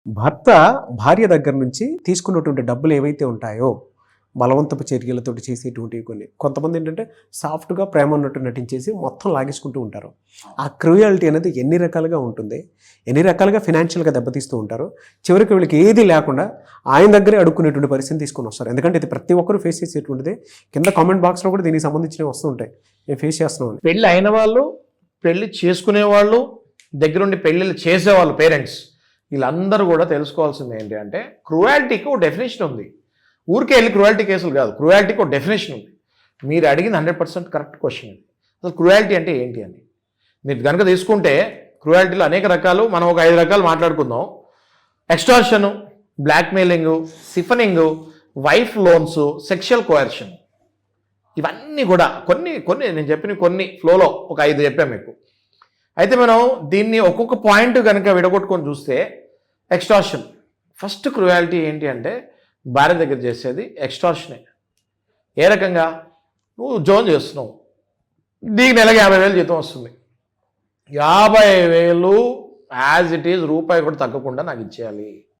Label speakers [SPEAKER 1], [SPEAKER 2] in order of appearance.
[SPEAKER 1] భర్త భార్య దగ్గర నుంచి తీసుకున్నటువంటి డబ్బులు ఏవైతే ఉంటాయో, బలవంతపు చర్యలతోటి చేసేటువంటివి కొన్ని. కొంతమంది ఏంటంటే సాఫ్ట్‌గా ప్రేమ ఉన్నట్టు నటించేసి మొత్తం లాగేసుకుంటూ ఉంటారు. ఆ క్రూయల్టీ అనేది ఎన్ని రకాలుగా ఉంటుంది. ఎన్ని రకాలుగా ఫినాన్షియల్‌గా దెబ్బతీస్తూ ఉంటారు. చివరికి వీళ్ళకి ఏది లేకుండా ఆయన దగ్గరే అడుక్కునేటువంటి పరిస్థితిని తీసుకొనొస్తారు. ఎందుకంటే ఇది ప్రతి ఒక్కరు ఫేస్ చేసేటువంటిదే. కింద కామెంట్ బాక్స్‌లో కూడా దీనికి సంబంధించినవి వస్తూ ఉంటాయి. మేము ఫేస్ చేస్తున్నామని.
[SPEAKER 2] పెళ్ళి అయిన వాళ్ళు, పెళ్లి చేసుకునేవాళ్ళు, దగ్గరుండి పెళ్ళిళ్ళు చేసేవాళ్ళు పేరెంట్స్ వీళ్ళందరూ కూడా తెలుసుకోవాల్సింది ఏంటి అంటే క్రూయాలిటీకి ఒక డెఫినేషన్ ఉంది. ఊరికే వెళ్ళి క్రూయాలిటీ కేసులు కాదు, క్రూయాలిటీకి ఒక డెఫినేషన్ ఉంది. మీరు అడిగింది 100% కరెక్ట్ క్వశ్చన్ ఇది. అసలు క్రూయాలిటీ అంటే ఏంటి అని మీరు కనుక తీసుకుంటే క్రూయాలిటీలో అనేక రకాలు, మనం ఒక 5 రకాలు మాట్లాడుకుందాం. ఎక్స్టార్షను, బ్లాక్మెయిలింగు, సిఫనింగు, వైఫ్ లోన్స్, సెక్షువల్ కోయర్షన్, ఇవన్నీ కూడా కొన్ని నేను చెప్పిన కొన్ని ఫ్లోలో ఒక 5 చెప్పాను మీకు. అయితే మనం దీన్ని ఒక్కొక్క పాయింట్ కనుక విడగొట్టుకొని చూస్తే ఎక్స్టార్షన్ ఫస్ట్ క్రూయాలిటీ ఏంటి అంటే భార్య దగ్గర చేసేది ఎక్స్టార్షనే. ఏ రకంగా? నువ్వు ఉద్యోగం చేస్తున్నావు, నీకు నెలకి 50,000 జీతం వస్తుంది. 50,000 యాజ్ ఇట్ ఈజ్ రూపాయి కూడా తగ్గకుండా నాకు ఇచ్చేయాలి.